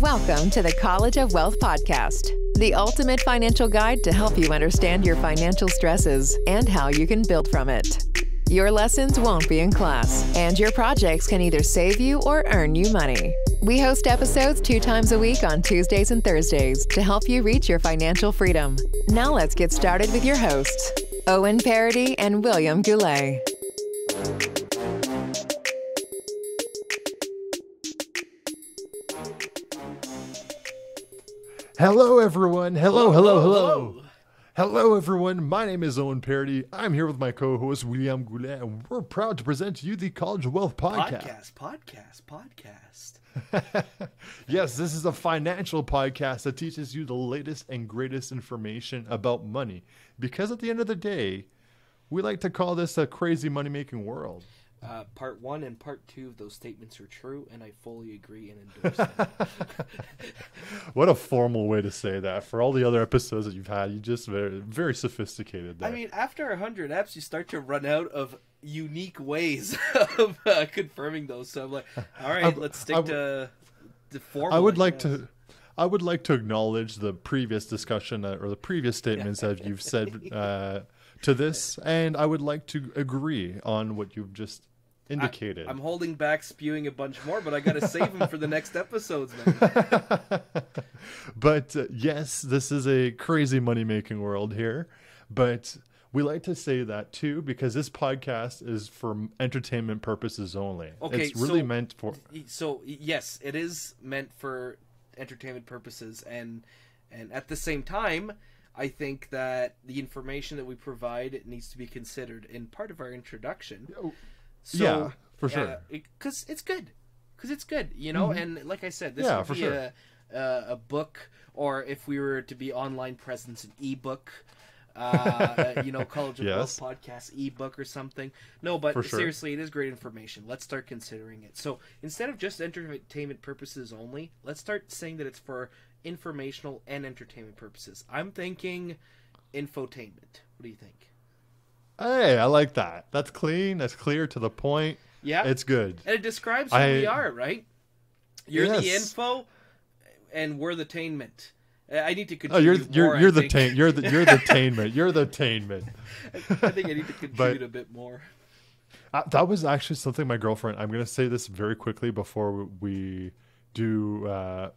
Welcome to the College of Wealth podcast, the ultimate financial guide to help you understand your financial stresses and how you can build from it. Your lessons won't be in class, and your projects can either save you or earn you money. We host episodes 2 times a week on Tuesdays and Thursdays to help you reach your financial freedom. Now let's get started with your hosts, Owen, Paradis, and William Goulet. Hello, everyone. Hello, everyone. My name is Owen Paradis. I'm here with my co-host, William Goulet, and we're proud to present to you the College of Wealth podcast. Yes, this is a financial podcast that teaches you the latest and greatest information about money. Because at the end of the day, we like to call this a crazy money-making world. Part 1 and Part 2 of those statements are true, and I fully agree and endorse them. What a formal way to say that. For all the other episodes that you've had, you just very sophisticated there. I mean, after 100 eps, you start to run out of unique ways of confirming those. So I'm like, all right, let's stick to the formal. I would like to acknowledge the previous discussion or the previous statements that you've said to this, and I would like to agree on what you've just indicated. I'm holding back spewing a bunch more, but I got to save them for the next episodes, man. But yes, this is a crazy money-making world here, but we like to say that too because this podcast is for entertainment purposes only. Okay, it's really meant for... So yes, it is meant for entertainment purposes, and at the same time, I think that the information that we provide needs to be considered in part of our introduction. So, yeah, for sure. Because it's good. You know? Mm-hmm. And like I said, this would be a book, or if we were to be online presence, an ebook. College of Wealth podcast ebook or something. No, but seriously, it is great information. Let's start considering it. So instead of just entertainment purposes only, let's start saying that it's for informational and entertainment purposes. I'm thinking infotainment. What do you think? Hey, I like that. That's clean. That's clear to the point. Yeah, it's good. And it describes who we are, right? You're the info, and we're the tainment. I need to contribute more. You're the tainment. You're the tainment. I think I need to contribute a bit more. That was actually something my girlfriend. I'm going to say this very quickly before we do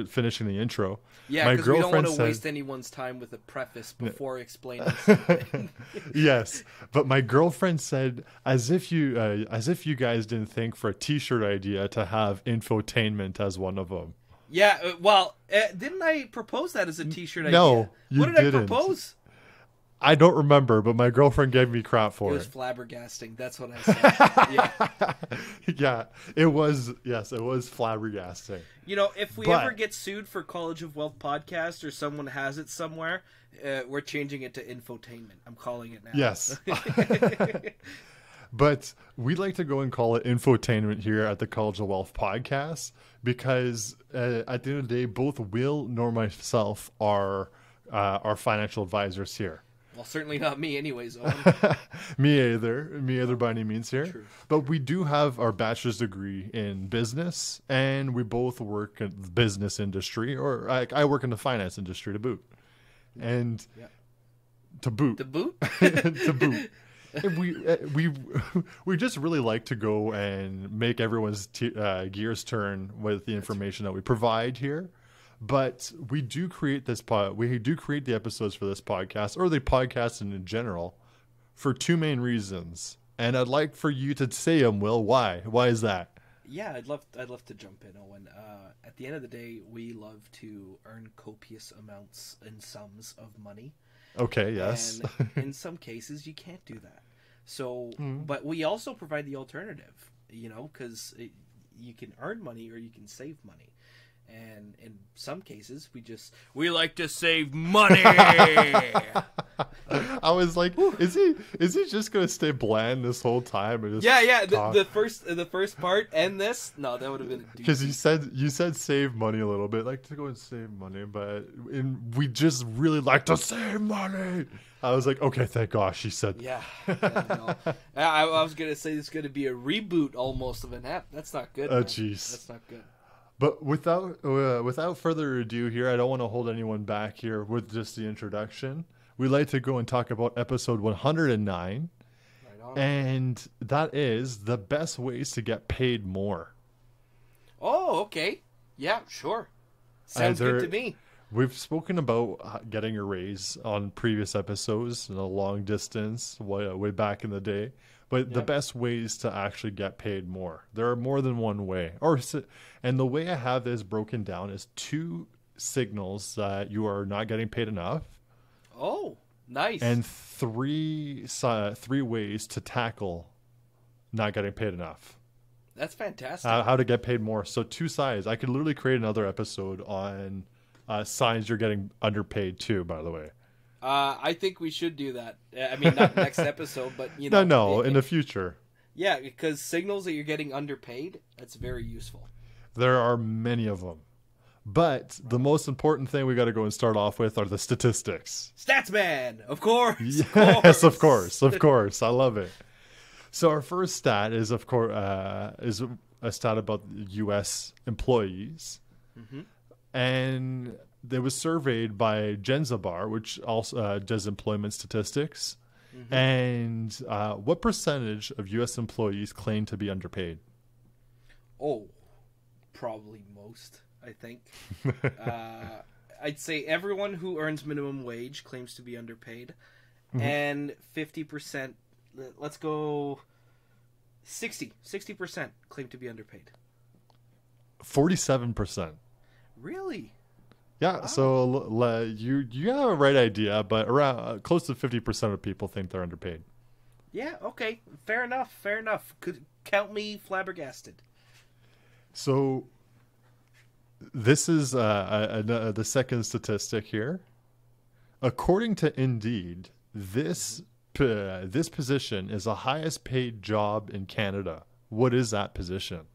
finishing the intro. Yeah, because we don't want to waste anyone's time with a preface before explaining something. Yes, but my girlfriend said, as if you guys didn't think for a T-shirt idea to have infotainment as one of them. Yeah, didn't I propose that as a T-shirt idea? No, you didn't. What did I propose? I don't remember, but my girlfriend gave me crap for it. It was flabbergasting. That's what I said. Yeah. Yeah, it was. Yes, it was flabbergasting. You know, if we ever get sued for College of Wealth podcast or someone has it somewhere, we're changing it to infotainment. I'm calling it now. Yes. But we like to go and call it infotainment here at the College of Wealth podcast because at the end of the day, both Will nor myself are financial advisors here. Well, certainly not me anyways, Owen. Me either by any means here. True. But we do have our bachelor's degree in business, and we both work in the business industry, or I work in the finance industry to boot. And to boot. To boot? To boot. We just really like to go and make everyone's gears turn with the information that we provide here. But we do create the episodes for this podcast, or the podcast in general, for 2 main reasons. And I'd like for you to say them, Will. Why? Why is that? Yeah, I'd love to jump in, Owen. At the end of the day, we love to earn copious amounts and sums of money. Okay, yes. And in some cases, you can't do that. So, but we also provide the alternative, because you can earn money or you can save money. And in some cases, we like to save money. I was like, is he just gonna stay bland this whole time? And just The first part and this, no, that would have been because you said save money a little bit, like to go and save money, but we just really like to save money. I was like, okay, thank gosh she said. Yeah. I was gonna say it's gonna be a reboot almost of an app. That's not good. Oh, jeez. That's not good. But without further ado here, I don't want to hold anyone back here with just the introduction. We'd like to go and talk about episode 109. Right on. And that is the best ways to get paid more. Oh, okay. Yeah, sure. Sounds good to me. We've spoken about getting a raise on previous episodes in a long distance, way back in the day. But the best ways to actually get paid more. There are more than one way. And the way I have this broken down is 2 signals that you are not getting paid enough. Oh, nice. And 3 ways to tackle not getting paid enough. That's fantastic. How to get paid more. So 2 sides. I could literally create another episode on signs you're getting underpaid too, by the way. I think we should do that. I mean, not next episode, but you know. No, in the future. Yeah, because signals that you're getting underpaid, that's very useful. There are many of them. But the most important thing we got to go and start off with are the statistics. Statsman, of course. Yes, of course. I love it. So our first stat is, of course, is a stat about U.S. employees. Mm-hmm. And it was surveyed by Genzabar, which also does employment statistics. Mm-hmm. And what percentage of U.S. employees claim to be underpaid? Oh, probably most, I think. I'd say everyone who earns minimum wage claims to be underpaid. Mm-hmm. And 50%, let's go 60% claim to be underpaid. 47%. Really? Yeah, wow. So you have a right idea, but around close to 50% of people think they're underpaid. Yeah, okay. Fair enough. Could count me flabbergasted. So this is the second statistic here. According to Indeed, this position is the highest paid job in Canada. What is that position?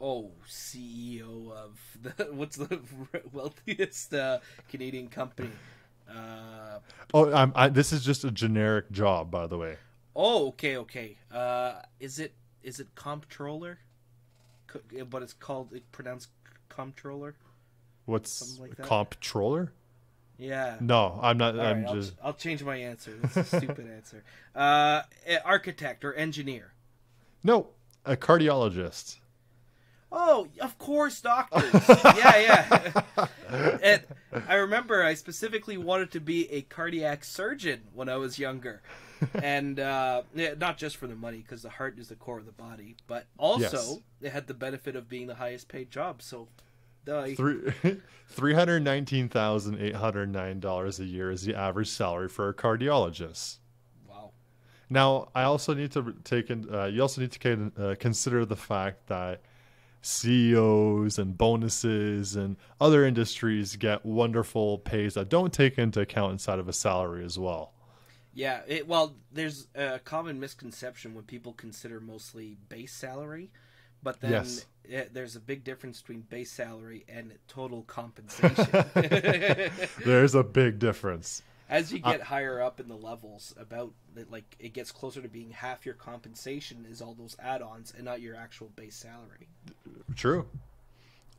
Oh, CEO of what's the wealthiest Canadian company? This is just a generic job, by the way. Oh, okay. Is it comptroller? But it's pronounced comptroller. What's like comptroller? Yeah. No, I'm not. I'll change my answer. That's a stupid answer. Architect or engineer? No, a cardiologist. Oh, of course, doctors. Yeah. And I remember I specifically wanted to be a cardiac surgeon when I was younger. And not just for the money, because the heart is the core of the body, but also it had the benefit of being the highest paid job. So, $319,809 a year is the average salary for a cardiologist. Wow. Now, I also need to you also need to consider the fact that CEOs and bonuses and other industries get wonderful pays that don't take into account inside of a salary as well. Yeah, there's a common misconception when people consider mostly base salary, but then there's a big difference between base salary and total compensation. There's a big difference. As you get higher up in the levels, it gets closer to being half your compensation is all those add-ons and not your actual base salary. True.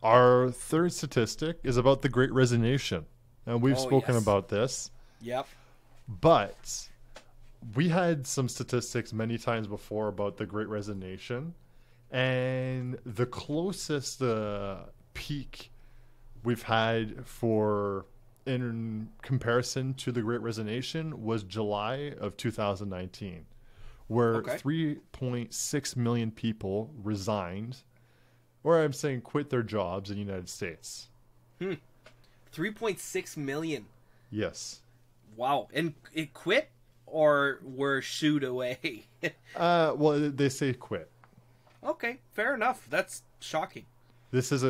Our third statistic is about the Great Resonation. And we've spoken about this. Yep. But we had some statistics many times before about the Great Resonation. And the closest peak we've had in comparison to the Great Resonation was July of 2019, where 3.6 million people resigned, or I'm saying quit their jobs in the United States. 3.6 million. Yes. Wow. And it quit or were shooed away? Well, they say quit. Okay, fair enough. That's shocking. This is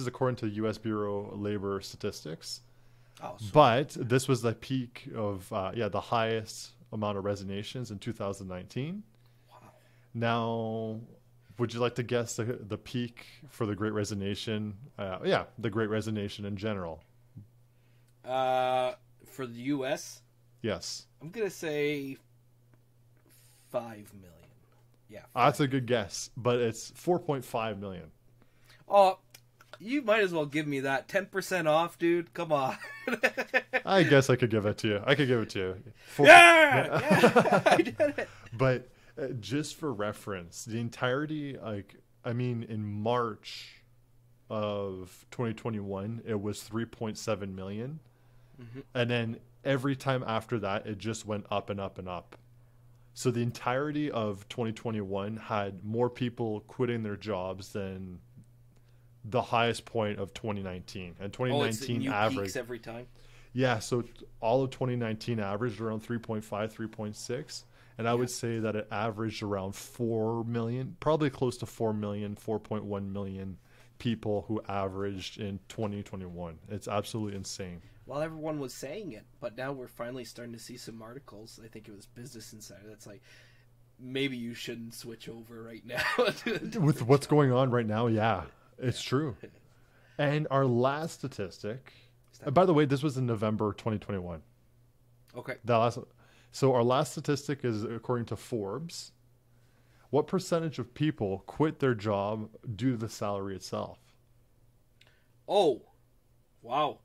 according to U.S. Bureau of Labor Statistics. Oh, but this was the peak of the highest amount of resignations in 2019. Wow. Now, would you like to guess the peak for the Great Resignation? The Great Resignation in general. For the U.S.? Yes. I'm gonna say 5 million. Yeah. That's a good guess, but it's 4.5 million. Oh, You might as well give me that 10% off, dude. Come on. I guess I could give it to you. I did it. But just for reference, the entirety, in March of 2021, it was 3.7 million. Mm-hmm. And then every time after that, it just went up and up and up. So the entirety of 2021 had more people quitting their jobs than the highest point of 2019. And 2019 average peaks every time. Yeah, so all of 2019 averaged around 3.5, 3.6. And I would say that it averaged around 4 million, probably close to 4 million, 4.1 million people who averaged in 2021. It's absolutely insane. Well, everyone was saying it, but now we're finally starting to see some articles. I think it was Business Insider that's like, maybe you shouldn't switch over right now. With what's going on right now, yeah, it's true. And our last statistic, by the way, this was in November 2021. Okay. So our last statistic is according to Forbes. What percentage of people quit their job due to the salary itself? Oh, wow.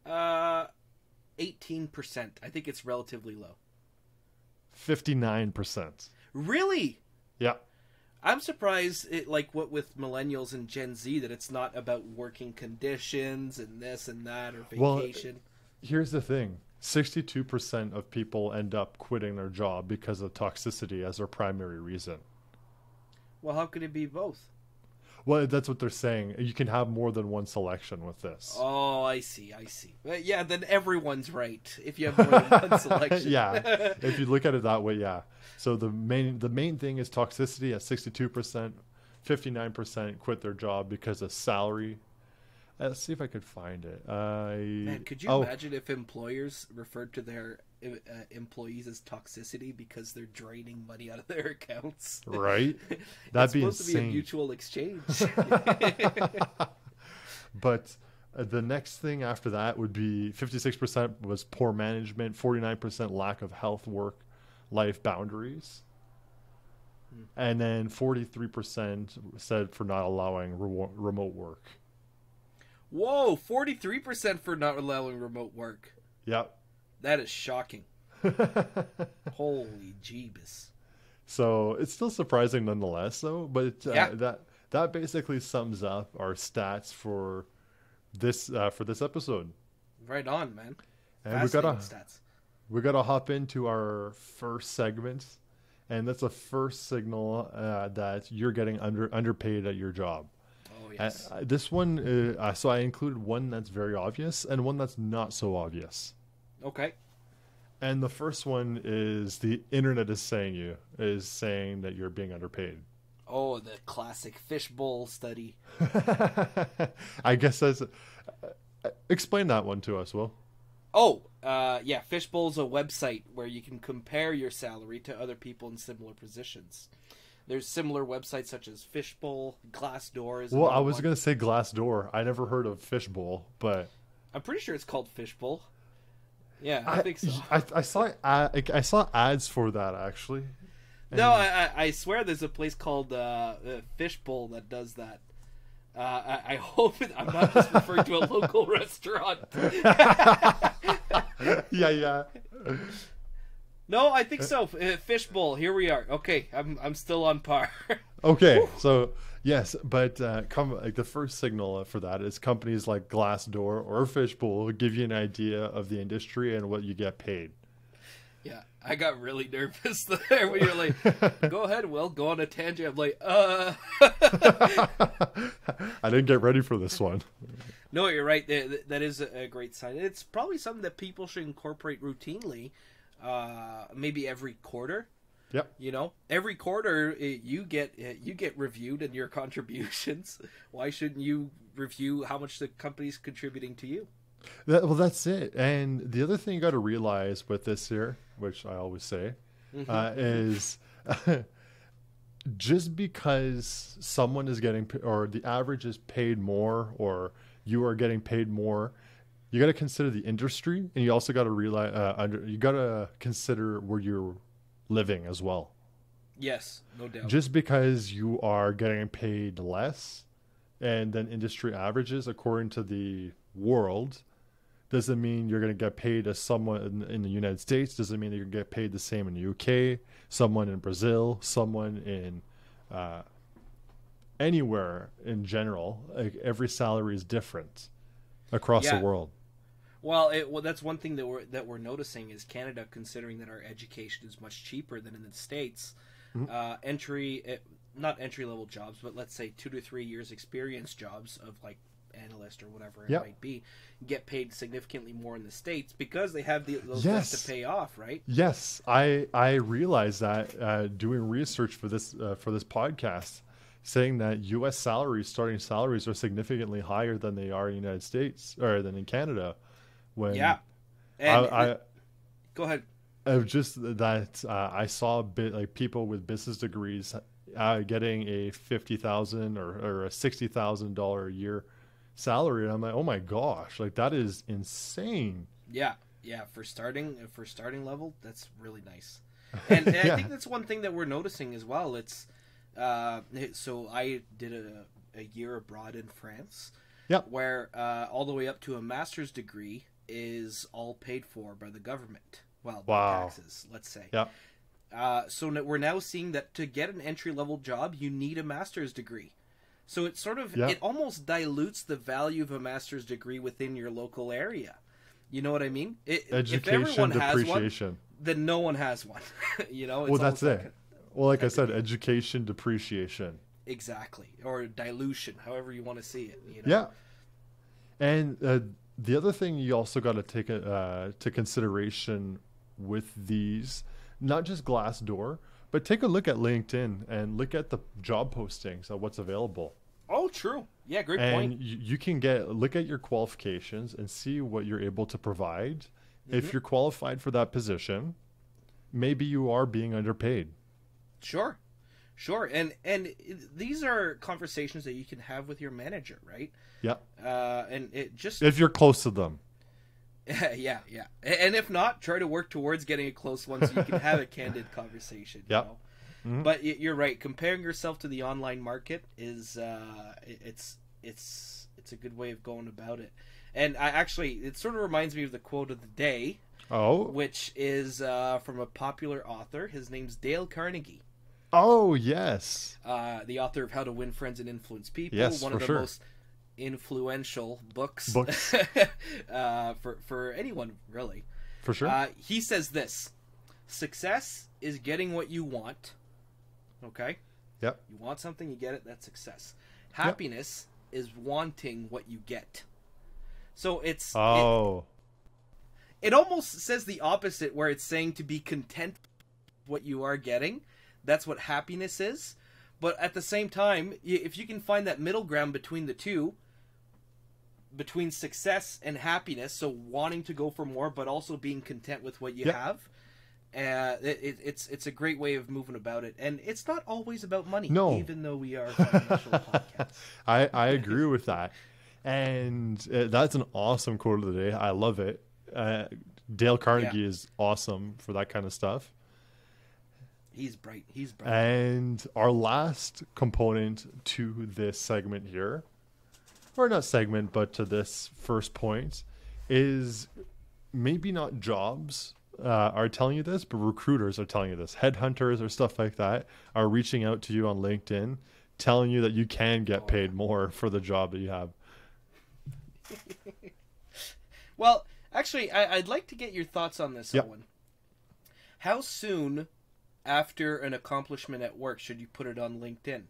18%. I think it's relatively low. 59%. Really? Yeah. I'm surprised, what with millennials and Gen Z, that it's not about working conditions and this and that or vacation. Well, here's the thing. 62% of people end up quitting their job because of toxicity as their primary reason. Well, how could it be both? Well, that's what they're saying. You can have more than one selection with this. Oh, I see. Yeah, then everyone's right if you have more than one selection. Yeah, if you look at it that way, yeah. So the main thing is toxicity at 62%. 59% quit their job because of salary. Let's see if I could find it. Man, could you imagine if employers referred to their employees as toxicity because they're draining money out of their accounts? Right? That'd be insane. It's supposed to be a mutual exchange. But the next thing after that would be 56% was poor management, 49% lack of health, work-life boundaries. And then 43% said for not allowing remote work. Whoa, 43% for not allowing remote work. Yep. That is shocking. Holy jeebus. So it's still surprising nonetheless, though. But that basically sums up our stats for this episode. Right on, man. And we gotta hop into our first segment, and that's the first signal that you're getting underpaid at your job. Yes. This one, so I included one that's very obvious and one that's not so obvious. Okay. And the first one is the internet is saying that you're being underpaid. Oh, the classic Fishbowl Study. I guess that's... explain that one to us, Will. Oh, yeah, Fishbowl's a website where you can compare your salary to other people in similar positions. There's similar websites such as Fishbowl, Glassdoor. Well, I was going to say Glassdoor. I never heard of Fishbowl, but... I'm pretty sure it's called Fishbowl. Yeah, I think so. I saw ads for that, actually. No, I swear there's a place called Fishbowl that does that. I hope I'm not just referring to a local restaurant. Yeah. No, I think so. Fishbowl. Here we are. Okay, I'm still on par. Okay, so yes, but the first signal for that is companies like Glassdoor or Fishbowl give you an idea of the industry and what you get paid. Yeah, I got really nervous there when you're like, "Go ahead, Will, go on a tangent." I'm like, I didn't get ready for this one. No, you're right. That is a great sign. It's probably something that people should incorporate routinely. Maybe every quarter. Yep. You know, every quarter you get reviewed and your contributions. Why shouldn't you review how much the company's contributing to you? Well, that's it. And the other thing you got to realize with this here, which I always say, is just because someone is getting, or the average is paid more, or you are getting paid more, you got to consider the industry, and you also got to realize you got to consider where you're living as well. Yes, no doubt. Just because you are getting paid less and then industry averages according to the world, doesn't mean you're going to get paid as someone in the United States. Doesn't mean you're going to get paid the same in the UK, someone in Brazil, someone in anywhere in general. Like, every salary is different across the world. Well, that's one thing that we're noticing is Canada, considering that our education is much cheaper than in the States. Not entry level jobs, but let's say 2 to 3 years experience jobs of like analyst or whatever it might be, get paid significantly more in the States because they have those debts to pay off, right? Yes, I realized that doing research for this podcast, saying that U.S. starting salaries are significantly higher than they are in the United States or than in Canada. When go ahead. Just that I saw a bit like people with business degrees getting a $50,000 or a $60,000 a year salary, and I'm like, oh my gosh, like that is insane. Yeah, for starting level, that's really nice. And I think that's one thing that we're noticing as well. It's so I did a year abroad in France, where all the way up to a master's degree is all paid for by the government. Well, by taxes, let's say. So we're now seeing that to get an entry-level job, you need a master's degree. So it sort of it almost dilutes the value of a master's degree within your local area. You know what I mean? Education if everyone depreciation. Has one, then no one has one. You know? Well, that's it. Well, like I said, education depreciation. Exactly, or dilution, however you want to see it. You know? Yeah, and the other thing you also got to take to consideration with these, not just Glassdoor, but take a look at LinkedIn and look at the job postings of what's available. Oh, true. Yeah, great point. point. You can look at your qualifications and see what you're able to provide. If you're qualified for that position, maybe you are being underpaid. Sure. And these are conversations that you can have with your manager, right? Yeah. And it just... if you're close to them. Yeah. And if not, try to work towards getting a close one so you can have a candid conversation. Yeah. You know? But you're right. Comparing yourself to the online market is it's a good way of going about it. And it sort of reminds me of the quote of the day. Oh. Which is from a popular author. His name's Dale Carnegie. Oh, yes. The author of How to Win Friends and Influence People. Yes, one of the most influential books for anyone, really. For sure. He says this: success is getting what you want. Okay? Yep. You want something, you get it, that's success. Happiness is wanting what you get. So it's... Oh. It almost says the opposite, where it's saying to be content with what you are getting. That's what happiness is. But at the same time, if you can find that middle ground between the two, between success and happiness, so wanting to go for more, but also being content with what you have, it's a great way of moving about it. And it's not always about money, even though we are a financial podcast. I agree with that. And that's an awesome quote of the day. I love it. Dale Carnegie is awesome for that kind of stuff. He's bright. And our last component to this segment here, or not segment, but to this first point, is maybe not jobs are telling you this, but recruiters are telling you this. Headhunters or stuff like that are reaching out to you on LinkedIn, telling you that you can get paid more for the job that you have. Well, actually, I'd like to get your thoughts on this, Owen. How soon after an accomplishment at work should you put it on LinkedIn?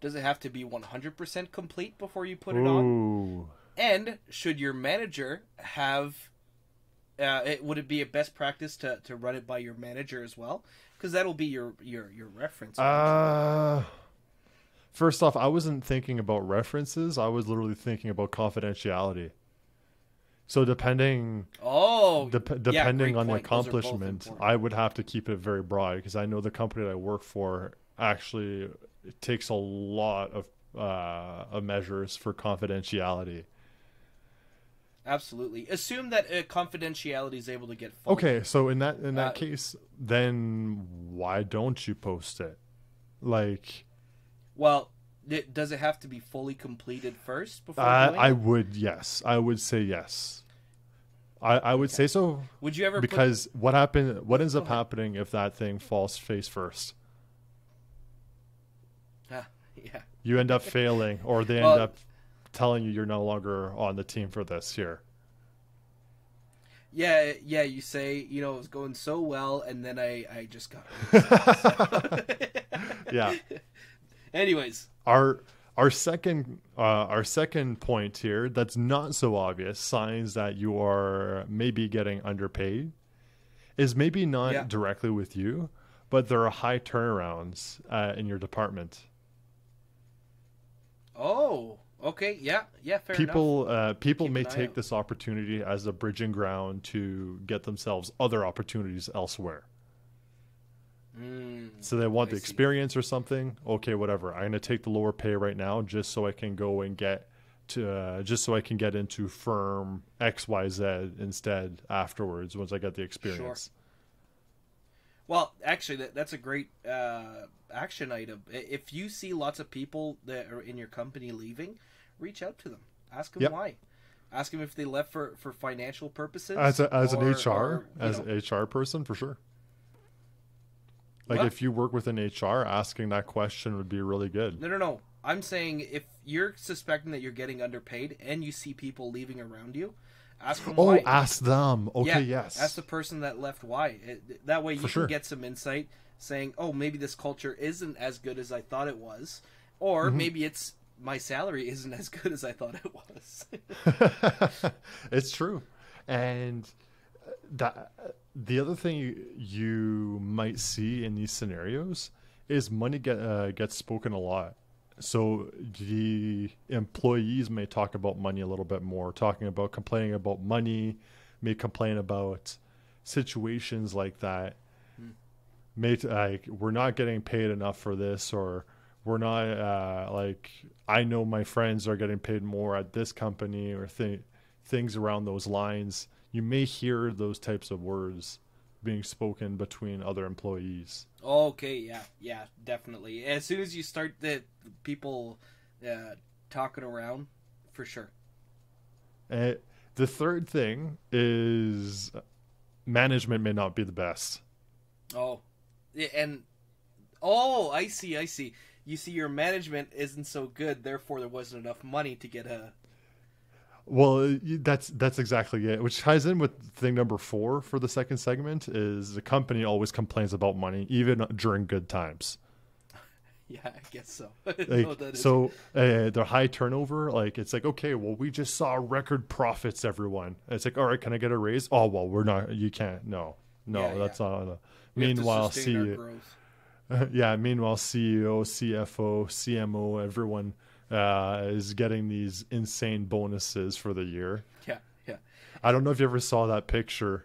Does it have to be 100% complete before you put it on? And should your manager have... would it be a best practice to run it by your manager as well? Because that'll be your reference. First off, I wasn't thinking about references. I was literally thinking about confidentiality. So depending on the accomplishment, I would have to keep it very broad, because I know the company that I work for actually takes a lot of measures for confidentiality. Absolutely. Assume that confidentiality is able to get followed. Okay, so in that case, then why don't you post it? Like, well, Does it have to be fully completed first before I would, yes. I would say yes. I would say so. Would you ever because what ends up happening if that thing falls face first? Yeah. You end up failing, or they end up telling you're no longer on the team for this year. Yeah, you say, it was going so well, and then I just got really Yeah. Anyways. Our second point here that's not so obvious, signs that you are maybe getting underpaid, is maybe not directly with you, but there are high turnarounds in your department. Oh, okay. Yeah, fair enough. People may take this opportunity as a bridging ground to get themselves other opportunities elsewhere. So they want the experience or something. Okay, whatever. I'm going to take the lower pay right now just so I can go and get into firm XYZ instead afterwards once I get the experience. Sure. Well, actually, that's a great action item. If you see lots of people that are in your company leaving, reach out to them. Ask them why. Ask them if they left for financial purposes. As an HR person, for sure. If you work within HR, asking that question would be really good. No. I'm saying if you're suspecting that you're getting underpaid and you see people leaving around you, ask them why. Ask them. Okay, yes. Ask the person that left why. That way you can get some insight saying, maybe this culture isn't as good as I thought it was. Or maybe it's my salary isn't as good as I thought it was. It's true. And the other thing you might see in these scenarios is money gets spoken a lot. So the employees may talk about money a little bit more, complaining about money, may complain about situations like that. We're not getting paid enough for this, or we're not I know my friends are getting paid more at this company, or things around those lines. You may hear those types of words being spoken between other employees. Okay, yeah, definitely. As soon as you start the people talking around, for sure. The third thing is management may not be the best. I see. You see, your management isn't so good, therefore there wasn't enough money to get a... Well, that's exactly it, which ties in with thing number 4 for the second segment, is the company always complains about money, even during good times. Yeah, I guess so. Their high turnover, it's okay, well, we just saw record profits, everyone. It's all right, can I get a raise? Oh, well, we're not, you can't, no, that's not. Meanwhile, CEO, CFO, CMO, everyone is getting these insane bonuses for the year. Yeah. I don't know if you ever saw that picture.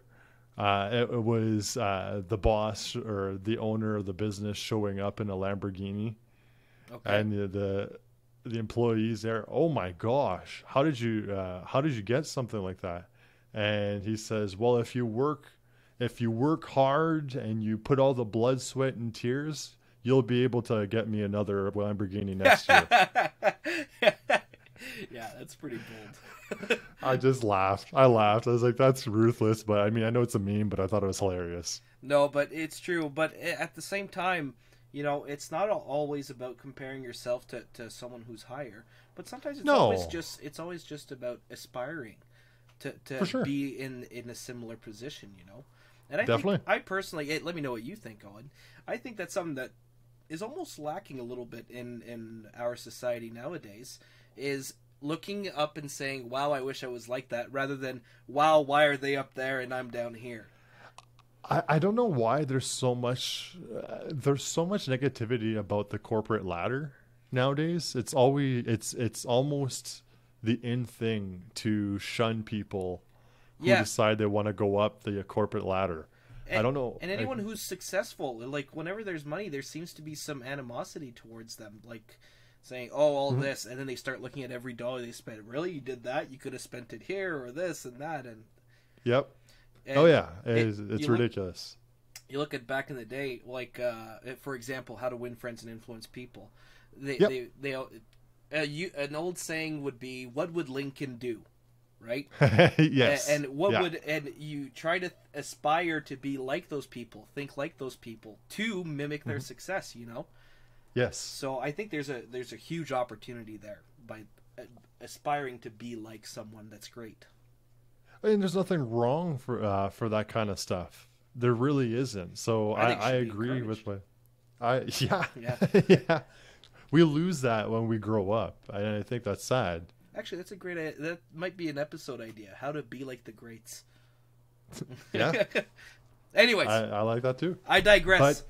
It was the boss or the owner of the business showing up in a Lamborghini. Okay. And the employees there, oh my gosh, how did you get something like that? And he says, well, if you work hard and you put all the blood, sweat, and tears, you'll be able to get me another Lamborghini next year. Yeah, that's pretty bold. I just laughed. I was like, that's ruthless, but I know it's a meme, but I thought it was hilarious. No, but it's true. But at the same time, it's not always about comparing yourself to someone who's higher, but sometimes it's always just about aspiring to sure. be in a similar position, And I personally, let me know what you think, Owen. I think that's something that is almost lacking a little bit in our society nowadays, is looking up and saying, wow, I wish I was like that, rather than, wow, why are they up there and I'm down here? I don't know why there's so much negativity about the corporate ladder nowadays. It's almost the in thing to shun people who decide they want to go up the corporate ladder. I don't know. And anyone who's successful, whenever there's money, there seems to be some animosity towards them, saying, all this, and then they start looking at every dollar they spent. Really? You did that? You could have spent it here or this and that. And yep. And it's ridiculous. You look at back in the day, for example, How to Win Friends and Influence People. An old saying would be, "What would Lincoln do?" Right? Yes. And you try to aspire to be like those people, think like those people, to mimic their success. Yes. So I think there's a huge opportunity there by aspiring to be like someone that's great. And there's nothing wrong for that kind of stuff. There really isn't. So I agree with yeah. We lose that when we grow up, and I think that's sad. Actually, that's a great. That might be an episode idea: how to be like the greats. Yeah. Anyways, I like that too. I digress.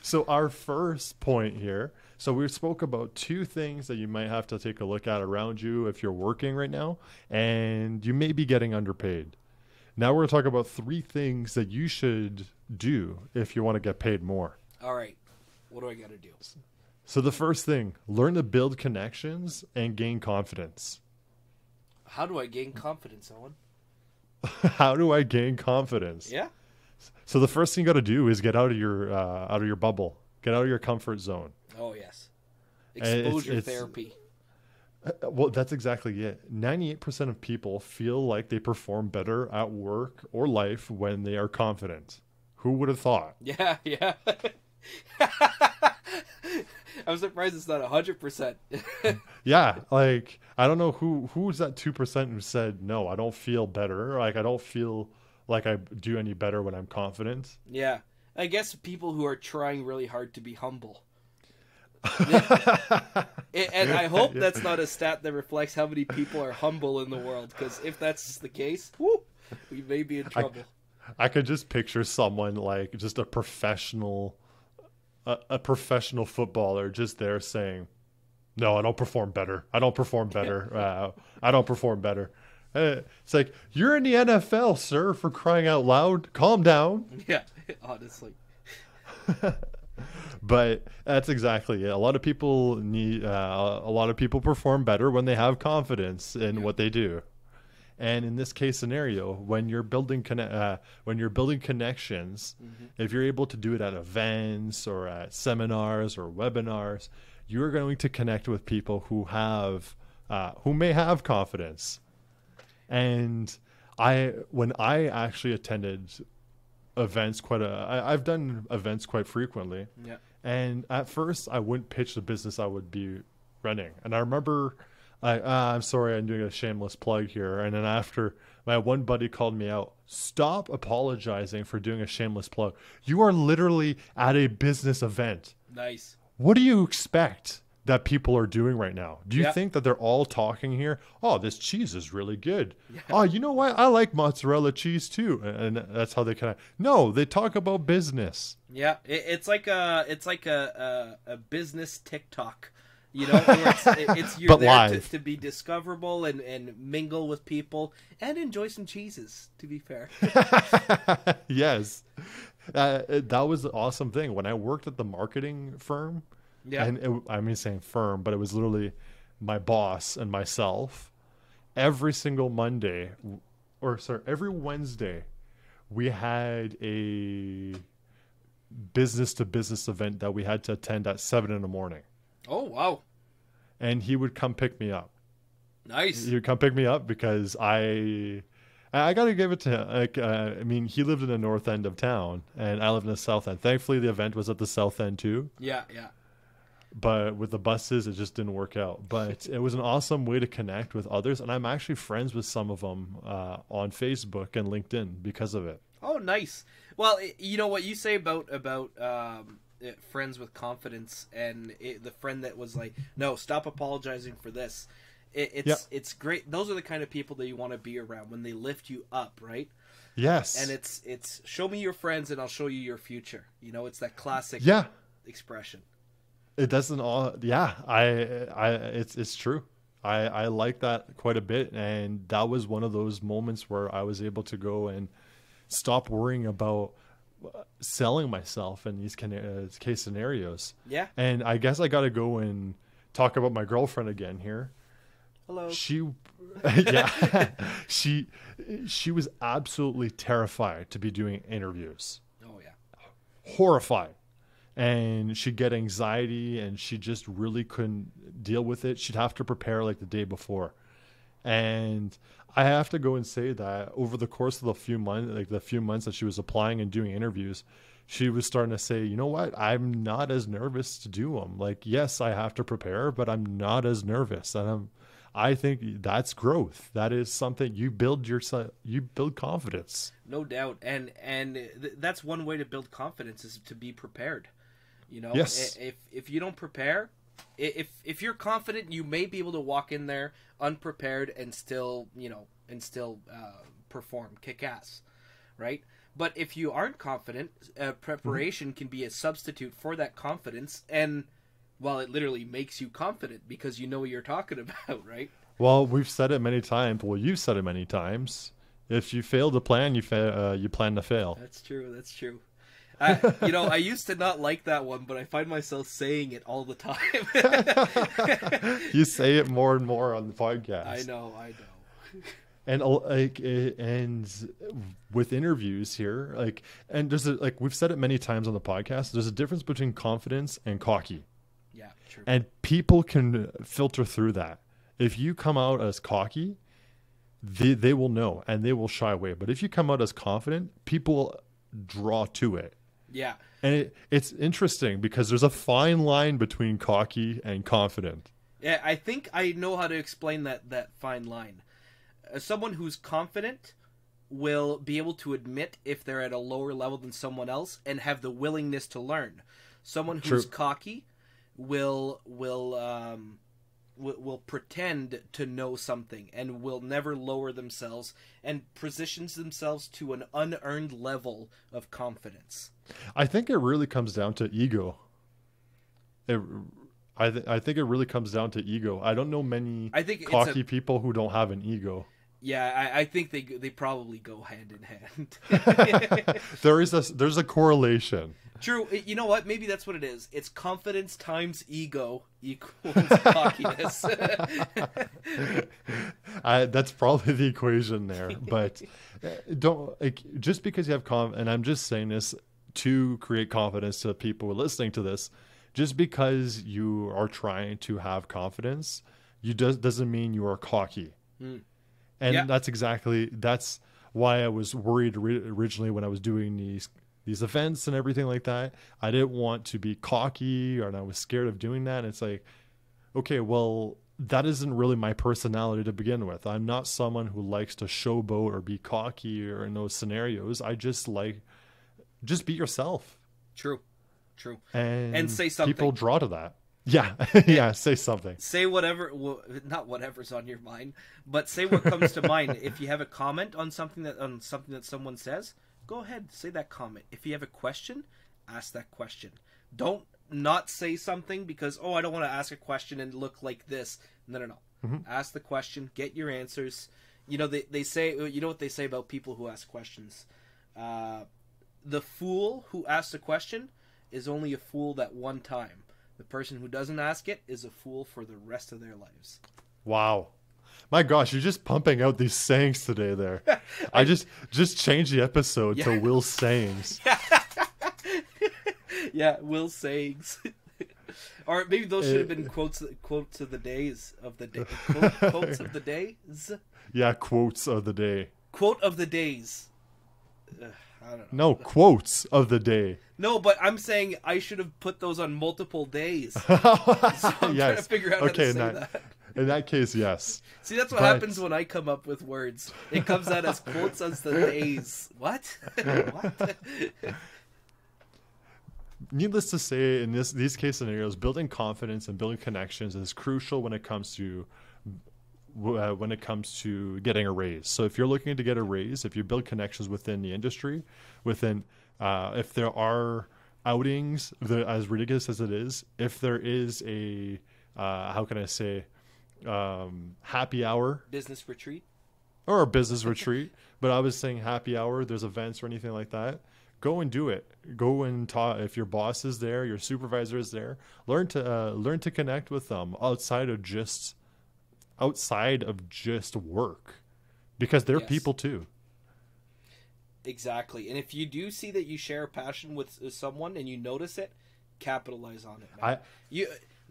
So our first point here. So we spoke about two things that you might have to take a look at around you if you're working right now, and you may be getting underpaid. Now we're going to talk about three things that you should do if you want to get paid more. All right. What do I got to do? So the first thing, learn to build connections and gain confidence. How do I gain confidence, Owen? How do I gain confidence? Yeah. So the first thing you got to do is get out of your bubble, get out of your comfort zone. Oh yes. Exposure it's therapy. Well, that's exactly it. 98% of people feel like they perform better at work or life when they are confident. Who would have thought? Yeah. I'm surprised it's not 100%. Yeah, like I don't know who's that 2% who said no, I don't feel better. Like I don't feel like I do any better when I'm confident. Yeah, I guess people who are trying really hard to be humble. And I hope that's not a stat that reflects how many people are humble in the world, because if that's the case, we may be in trouble. I could just picture someone like just a professional footballer just there saying, no, I don't perform better. I don't perform better. I don't perform better. It's like, you're in the NFL, sir, for crying out loud. Calm down. Yeah, honestly. But that's exactly it. A lot of people perform better when they have confidence in what they do. And in this case scenario, when you're building connections, if you're able to do it at events or at seminars or webinars, you're going to connect with people who may have confidence. And when I actually attended events I've done events quite frequently. Yeah. And at first I wouldn't pitch the business I would be running. And I remember I'm sorry, I'm doing a shameless plug here. And then after, my one buddy called me out, stop apologizing for doing a shameless plug. You are literally at a business event. Nice. What do you expect that people are doing right now? Do you think that they're all talking here? Oh, this cheese is really good. Yeah. Oh, you know what? I like mozzarella cheese too. And that's how they kind of, no, they talk about business. Yeah. It's like a business TikTok. Where you're there to be discoverable and mingle with people and enjoy some cheeses, to be fair. Yes. That was the awesome thing. When I worked at the marketing firm, and saying firm, but it was literally my boss and myself, every Wednesday, we had a business-to-business event that we had to attend at 7 a.m. Oh, wow. And he would come pick me up. Nice. He would come pick me up because I got to give it to him. He lived in the north end of town, and I live in the south end. Thankfully, the event was at the south end, too. Yeah. But with the buses, it just didn't work out. But it was an awesome way to connect with others, and I'm actually friends with some of them on Facebook and LinkedIn because of it. Oh, nice. Well, you know what you say about friends with confidence, and the friend that was like, no, stop apologizing for this. It's great. Those are the kind of people that you want to be around when they lift you up, right? Yes. And it's show me your friends and I'll show you your future. It's that classic expression. It doesn't all. Yeah, it's true. I like that quite a bit, and that was one of those moments where I was able to go and stop worrying about selling myself in these case scenarios. Yeah. And I guess I got to go and talk about my girlfriend again here. Hello. She was absolutely terrified to be doing interviews. Oh yeah. Horrified. and she'd get anxiety and she just really couldn't deal with it. She'd have to prepare like the day before. And I have to go and say that over the course of the few months that she was applying and doing interviews, she was starting to say, you know what, I'm not as nervous to do them. Like, yes, I have to prepare, but I'm not as nervous. And I think that's growth. That is something you build confidence. No doubt. And that's one way to build confidence, is to be prepared. You know, yes. If you don't prepare, if you're confident, you may be able to walk in there unprepared and still perform, kick ass, right? But if you aren't confident, preparation can be a substitute for that confidence, and well, it literally makes you confident because you know what you're talking about, right? Well, we've said it many times. Well, you've said it many times. If you fail to plan, you plan to fail. That's true. I used to not like that one, but I find myself saying it all the time. You say it more and more on the podcast. I know. And with interviews here, and we've said it many times on the podcast, there's a difference between confidence and cocky. Yeah, true. And people can filter through that. If you come out as cocky, they will know and they will shy away. But if you come out as confident, people draw to it. Yeah. And it's interesting because there's a fine line between cocky and confident. Yeah, I think I know how to explain that fine line. Someone who's confident will be able to admit if they're at a lower level than someone else and have the willingness to learn. Someone who's cocky will pretend to know something and will never lower themselves and positions themselves to an unearned level of confidence. I think it really comes down to ego. I think it really comes down to ego. I don't know many cocky people who don't have an ego. Yeah, I think they probably go hand in hand. There's a correlation. True. You know what? Maybe that's what it is. It's confidence times ego equals cockiness. That's probably the equation there. But just because you have and I'm just saying this to create confidence to people listening to this. Just because you are trying to have confidence, doesn't mean you are cocky. Mm. And that's why I was worried originally when I was doing these events and everything like that. I didn't want to be cocky, and I was scared of doing that. And it's like, okay, well, that isn't really my personality to begin with. I'm not someone who likes to showboat or be cocky or in those scenarios. I just be yourself. True. And say something. People draw to that. Yeah. Yeah. Say something. Say whatever, not whatever's on your mind, but say what comes to mind. If you have a comment on something that someone says, go ahead, say that comment. If you have a question, ask that question. Don't not say something because, I don't want to ask a question and look like this. No. Mm-hmm. Ask the question, get your answers. You know, they say, you know what they say about people who ask questions? The fool who asks a question is only a fool that one time. The person who doesn't ask it is a fool for the rest of their lives. Wow. My gosh, you're just pumping out these sayings today there. I just changed the episode to Will's sayings. Yeah, Will's sayings. Or maybe those should have been quotes of the days of the day. Quotes of the days? Yeah, quotes of the day. Quote of the days. I don't No, know. quotes of the day. No, but I'm saying I should have put those on multiple days. So I'm trying to figure out how to say that. In that case, yes. See, that's what happens when I come up with words. It comes out as quotes as the days. What? What? Needless to say, in these case scenarios, building confidence and building connections is crucial when it comes to getting a raise. So if you're looking to get a raise, if you build connections within the industry, if there are outings, as ridiculous as it is, if there is a happy hour, business retreat, or a business retreat, but I was saying happy hour, there's events or anything like that, go and do it. Go and talk. If your boss is there, your supervisor is there, learn to connect with them outside of just work, because they're people too. Exactly. And if you do see that you share a passion with someone and you notice it, capitalize on it, man.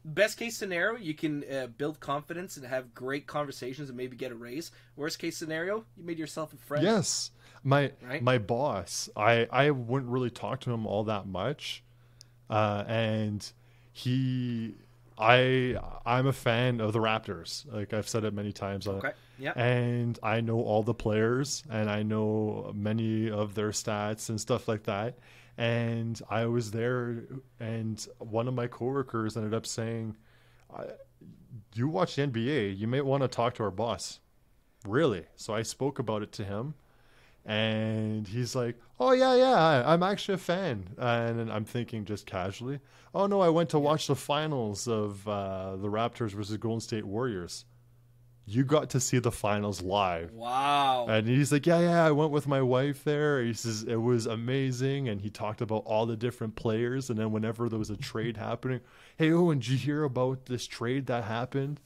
Best case scenario, you can build confidence and have great conversations and maybe get a raise. Worst case scenario, you made yourself a friend. Yes. My boss, I wouldn't really talk to him all that much. And I'm a fan of the Raptors. Like I've said it many times. Okay. Yeah. And I know all the players and I know many of their stats and stuff like that. And I was there, and one of my coworkers ended up saying, "You watch the NBA, you may want to talk to our boss." Really? So I spoke about it to him, and he's like, "Oh yeah, I'm actually a fan." And I'm thinking just casually, "Oh no, I went to watch the finals of the Raptors versus Golden State Warriors." You got to see the finals live. Wow. And he's like, yeah, I went with my wife there. He says it was amazing. And he talked about all the different players. And then whenever there was a trade happening, hey, Owen, did you hear about this trade that happened?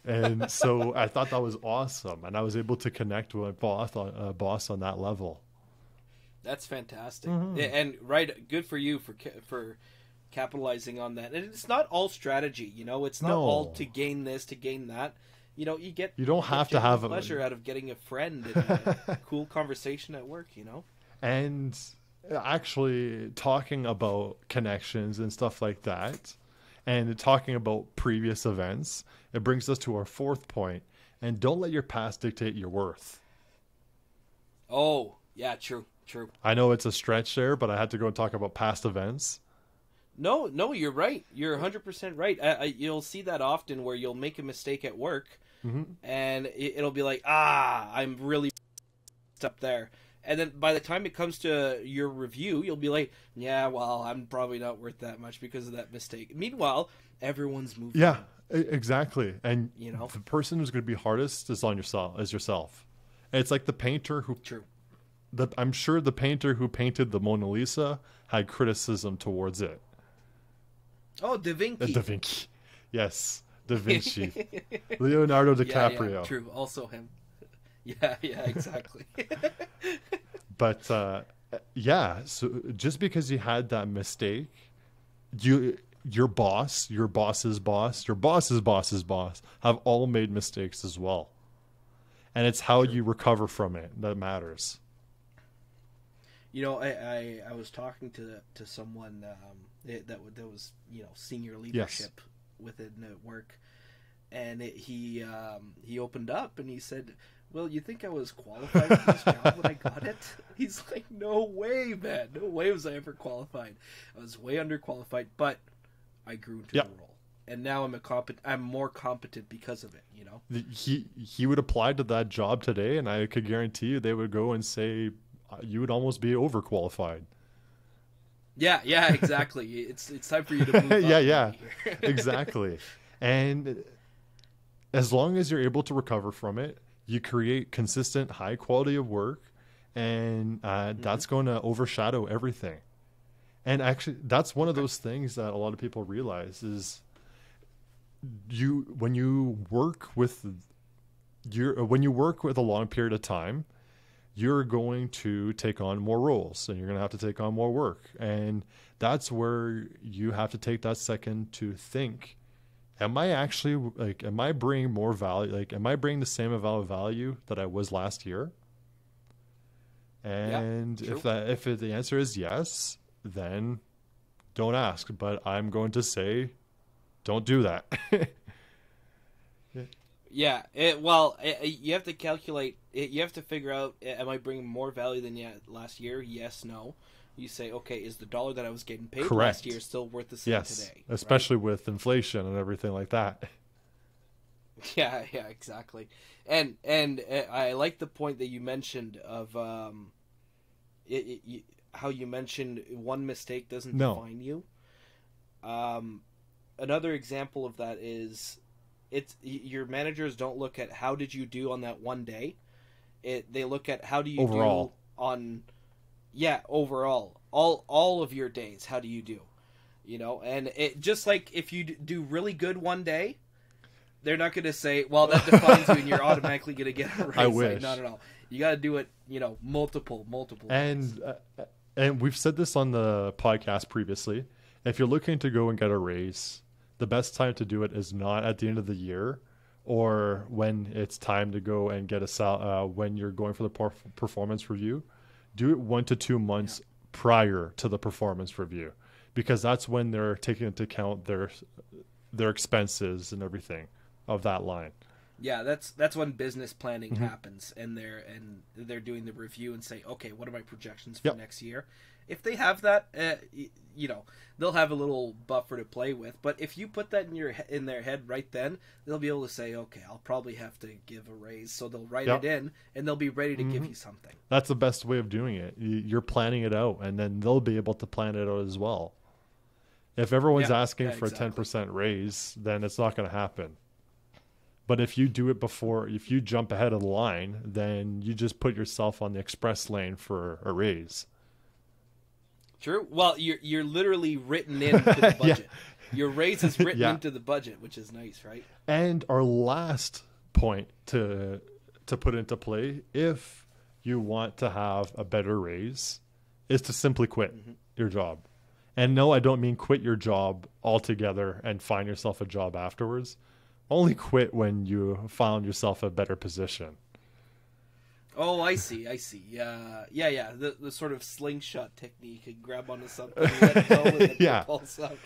And so I thought that was awesome. And I was able to connect with my boss on that level. That's fantastic. Mm-hmm. And good for you for capitalizing on that. And it's not all strategy, it's not all to gain this, to gain that. You don't have to have pleasure out of getting a friend and a cool conversation at work, And actually talking about connections and stuff like that, and talking about previous events, it brings us to our fourth point. And don't let your past dictate your worth. Oh, yeah, true. I know it's a stretch there, but I had to go and talk about past events. No, you're right. You're 100% right. You'll see that often where you'll make a mistake at work. Mm-hmm. And it'll be like, I'm really up there. And then by the time it comes to your review, you'll be like, yeah, well, I'm probably not worth that much because of that mistake. Meanwhile, everyone's moving. Yeah, exactly. And the person who's going to be hardest is yourself. And it's like the painter who... True. I'm sure the painter who painted the Mona Lisa had criticism towards it. Oh, Da Vinci. Da Vinci. Yes. Da Vinci. Leonardo DiCaprio. Yeah, true. Also him. Yeah, exactly. But so just because you had that mistake, your boss, your boss's boss, your boss's boss's boss have all made mistakes as well. And it's how you recover from it that matters. I was talking to someone that was senior leadership within work, and he opened up and he said, "Well, you think I was qualified for this job when I got it?" He's like, "No way, man! No way was I ever qualified. I was way underqualified, but I grew into the role, and now I'm more competent because of it." He would apply to that job today, and I could guarantee you they would go and say you would almost be overqualified. Yeah, exactly. It's time for you to move yeah, exactly. And as long as you're able to recover from it, you create consistent, high quality of work, and that's going to overshadow everything. And actually, that's one of those things that a lot of people realize is when you work with a long period of time, you're going to take on more roles and you're going to have to take on more work. And that's where you have to take that second to think, am I bringing more value? Am I bringing the same amount of value that I was last year? And if the answer is yes, then don't ask. But I'm going to say, don't do that. Yeah, you have to calculate. You have to figure out: am I bringing more value than last year? Yes, no. You say, okay, is the dollar that I was getting paid last year still worth the same today? Especially with inflation and everything like that. Yeah, exactly. And I like the point that you mentioned of how you mentioned one mistake doesn't define you. Another example of that is. Your managers don't look at how did you do on that one day. They look at how do you do on overall all of your days. How do you do? And it just like if you do really good one day, they're not going to say, well, that defines you and you're automatically going to get a raise. I wish. Not at all. You got to do it, multiple and we've said this on the podcast previously. if you're looking to go and get a raise, the best time to do it is not at the end of the year or when it's time to go and get when you're going for the performance review. Do it 1 to 2 months prior to the performance review, because that's when they're taking into account their expenses and everything of that line. Yeah, that's when business planning happens, and they're doing the review and say, okay, what are my projections for next year? If they have that, they'll have a little buffer to play with. But if you put that in their head right then, they'll be able to say, okay, I'll probably have to give a raise. So they'll write it in, and they'll be ready to give you something. That's the best way of doing it. You're planning it out, and then they'll be able to plan it out as well. If everyone's asking for a 10% raise, then it's not going to happen. But if you do it if you jump ahead of the line, then you just put yourself on the express lane for a raise. True. Well, you're literally written into the budget. Your raise is written into the budget, which is nice, right? And our last point to put into play, if you want to have a better raise, is to simply quit your job. And no, I don't mean quit your job altogether and find yourself a job afterwards. Only quit when you found yourself a better position. Oh, I see. Yeah. The sort of slingshot technique. You grab onto something, let go, and then pulse up.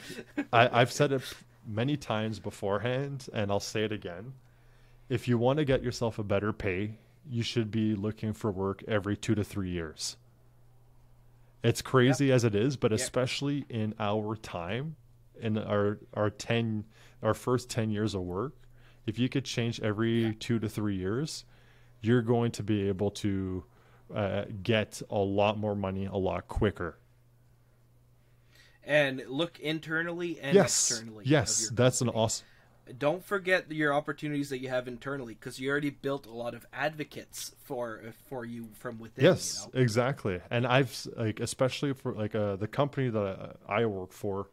I've said it many times beforehand, and I'll say it again. If you want to get yourself a better pay, you should be looking for work every 2 to 3 years. It's crazy as it is, but especially in our time, in our first 10 years of work, if you could change every 2 to 3 years, you're going to be able to get a lot more money a lot quicker. And look internally and externally. Yes, that's an awesome. Don't forget your opportunities that you have internally, because you already built a lot of advocates for you from within. Yes, exactly. And I've especially for the company that I work for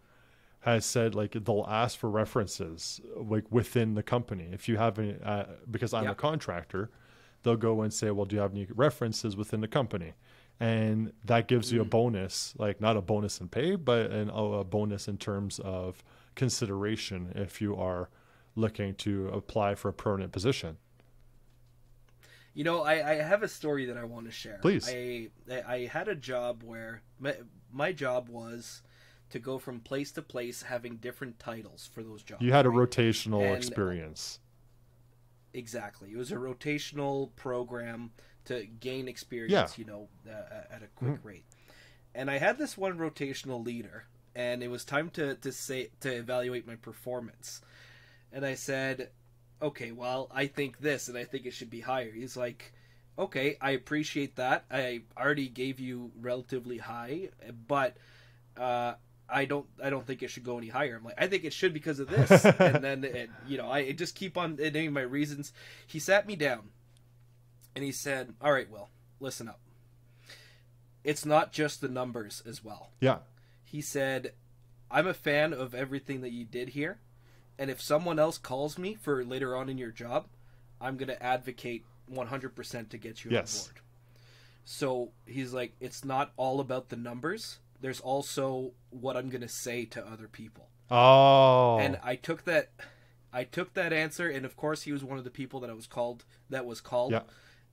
has said they'll ask for references within the company. If you have any, because I'm a contractor, they'll go and say, well, do you have any references within the company? And that gives you a bonus, not a bonus in pay, but a bonus in terms of consideration if you are looking to apply for a permanent position. I have a story that I want to share. Please. I had a job where my job was to go from place to place having different titles for those jobs. You had a rotational experience. Exactly. It was a rotational program to gain experience, at a quick rate. And I had this one rotational leader, and it was time to evaluate my performance. And I said, okay, well, I think this, and I think it should be higher. He's like, okay, I appreciate that. I already gave you relatively high, but I don't think it should go any higher. I'm like, I think it should because of this. And then, I just keep on naming my reasons. He sat me down and he said, all right, Will, listen up. It's not just the numbers as well. Yeah. He said, I'm a fan of everything that you did here. And if someone else calls me for later on in your job, I'm going to advocate 100% to get you on board. So he's like, it's not all about the numbers. There's also what I'm going to say to other people. Oh. And I took that answer, and of course he was one of the people that was called. Yeah.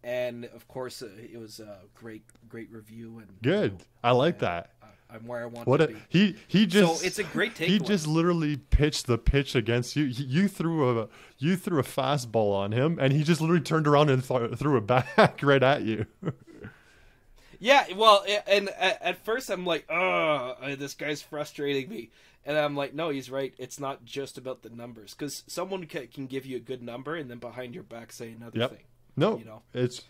And of course it was a great review and good. I like that. I'm where I want to be. He just so it's a great takeaway. He just literally pitched the pitch against you. You threw a fastball on him, and he just literally turned around and threw it back right at you. Yeah, well, and at first I'm like, oh, this guy's frustrating me. And I'm like, no, he's right. It's not just about the numbers. Because someone can give you a good number and then behind your back say another thing. No, it's,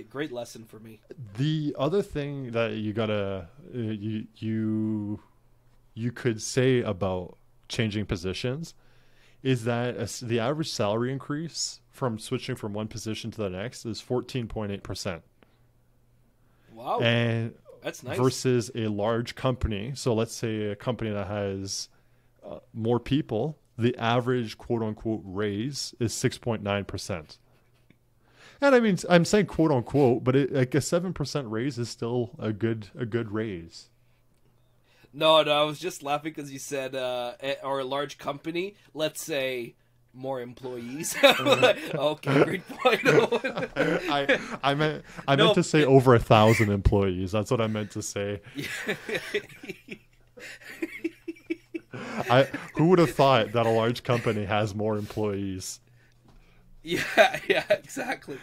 great lesson for me. The other thing that you gotta, you could say about changing positions is that the average salary increase from switching from one position to the next is 14.8%. Wow. And that's nice. Versus a large company. So let's say a company that has more people, the average quote unquote raise is 6.9%. And I mean, I'm saying quote unquote, but a 7% raise is still a good raise. No, I was just laughing because you said, or a large company, let's say more employees. Okay, great point. I meant to say over 1,000 employees. That's what I meant to say. Who would have thought that a large company has more employees? Yeah, exactly.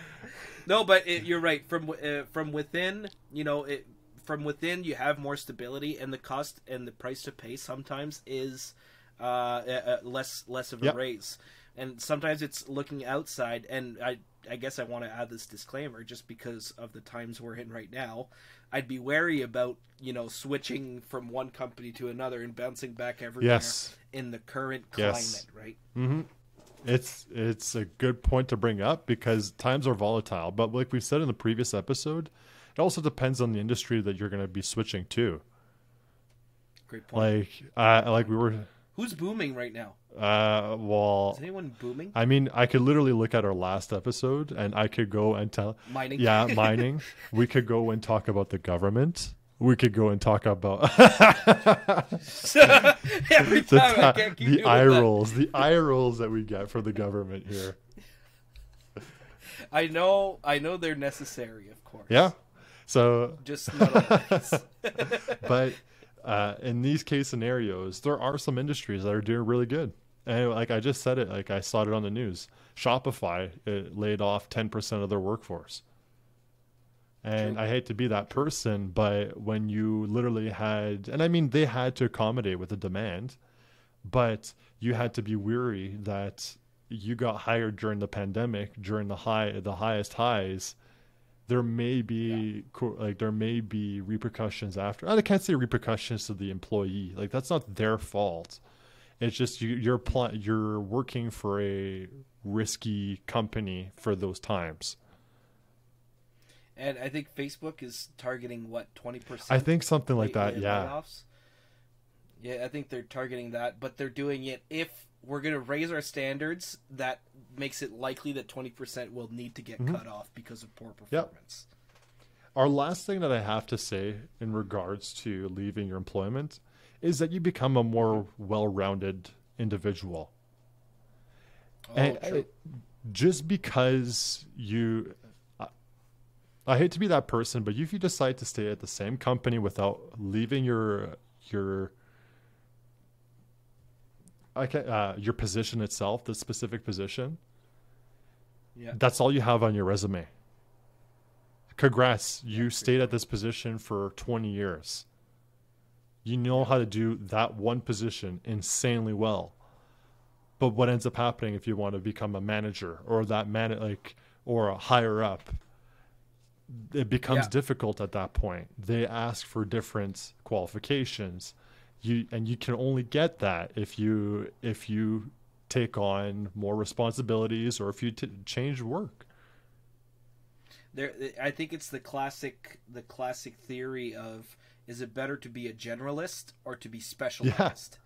No, but you're right. From within, from within, you have more stability, and the cost and the price to pay sometimes is less of a raise, and sometimes it's looking outside. And I guess I want to add this disclaimer just because of the times we're in right now. I'd be wary about switching from one company to another and bouncing back everywhere in the current climate, right? Mm-hmm. It's a good point to bring up because times are volatile. But like we said in the previous episode, it also depends on the industry that you're going to be switching to. Great point. Like we were. Who's booming right now? Well, is anyone booming? I mean, I could literally look at our last episode, and I could go and tell mining. Yeah, mining. We could go and talk about the government. We could go and talk about every time I can't keep the eye rolls, the eye rolls that we get from the government here. I know they're necessary, of course. Yeah. So just not always. But in these case scenarios, there are some industries that are doing really good. And like I just said it, like I saw it on the news. Shopify laid off 10% of their workforce. And True. I hate to be that person, but when you literally had, and I mean, they had to accommodate with the demand, but you had to be weary that you got hired during the pandemic, during the highest highs. There may be there may be repercussions after. And I can't say repercussions to the employee. Like that's not their fault. It's just you're working for a risky company for those times. And I think Facebook is targeting 20%. I think something like that. Yeah. Layoffs. Yeah, I think they're targeting that, but they're doing it if we're going to raise our standards. That makes it likely that 20% will need to get cut off because of poor performance. Yep. Our last thing that I have to say in regards to leaving your employment is that you become a more well-rounded individual. And just because you, I hate to be that person, but if you decide to stay at the same company without leaving your position itself, the specific position, that's all you have on your resume. Congrats, you stayed at this position for 20 years. You know how to do that one position insanely well. But what ends up happening if you want to become a manager or or a higher up, it becomes difficult at that point. They ask for different qualifications. You can only get that if you take on more responsibilities or if you change work. I think it's the classic theory of, is it better to be a generalist or to be specialized?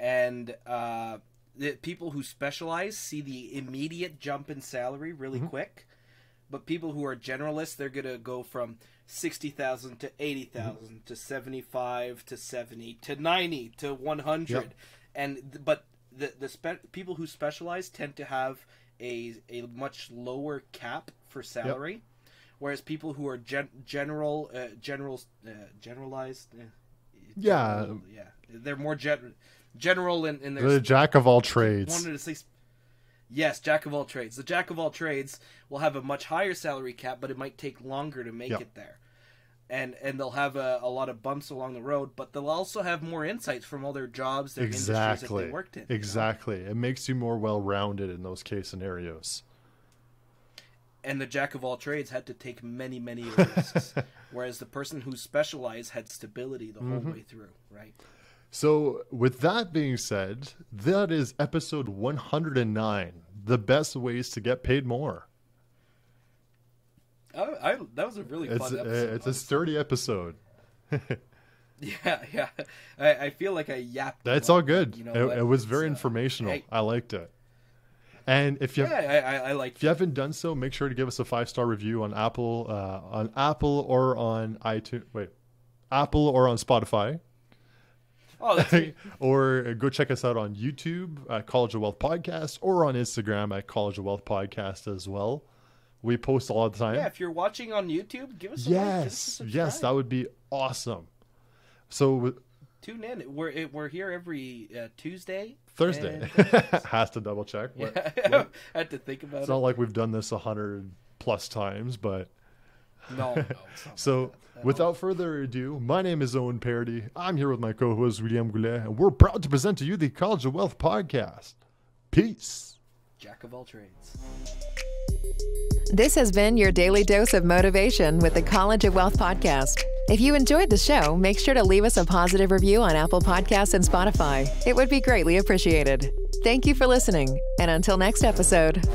And the people who specialize see the immediate jump in salary really quick, but people who are generalists, they're gonna go from 60,000 to 80,000 to 75 to 70 to 90 to 100, but the people who specialize tend to have a much lower cap for salary, whereas people who are generalized, they're more general in their. The jack of all trades. Wanted to say, yes, jack of all trades. The jack of all trades will have a much higher salary cap, but it might take longer to make it there. And they'll have a lot of bumps along the road, but they'll also have more insights from all their jobs, their industries that they worked in. Exactly. It makes you more well-rounded in those case scenarios. And the jack of all trades had to take many, many risks, whereas the person who specialized had stability the whole way through, right? So with that being said, that is episode 109, the best ways to get paid more. That was a really fun episode. It's a sturdy episode. Yeah. I feel like I yapped. That's all good. It was very informational. I liked it. And if you I liked if you haven't done so, make sure to give us a 5-star review on Apple or on iTunes. Apple or on Spotify. Oh, that's right. Or go check us out on YouTube at College of Wealth Podcast, or on Instagram at College of Wealth Podcast as well. We post all the time. Yeah, if you're watching on YouTube, give us a like, give us a subscribe. Yes, that would be awesome. So tune in. We're here every Tuesday. Thursday. Has to double check. Yeah. I had to think about it. It's not like we've done this 100 plus times, but no. So without further ado, my name is Owen Paradis. I'm here with my co-host William Goulet, and we're proud to present to you the College of Wealth Podcast. Peace. Jack of all trades. This has been your daily dose of motivation with the College of Wealth Podcast. If you enjoyed the show, make sure to leave us a positive review on Apple Podcasts and Spotify. It would be greatly appreciated. Thank you for listening, and until next episode.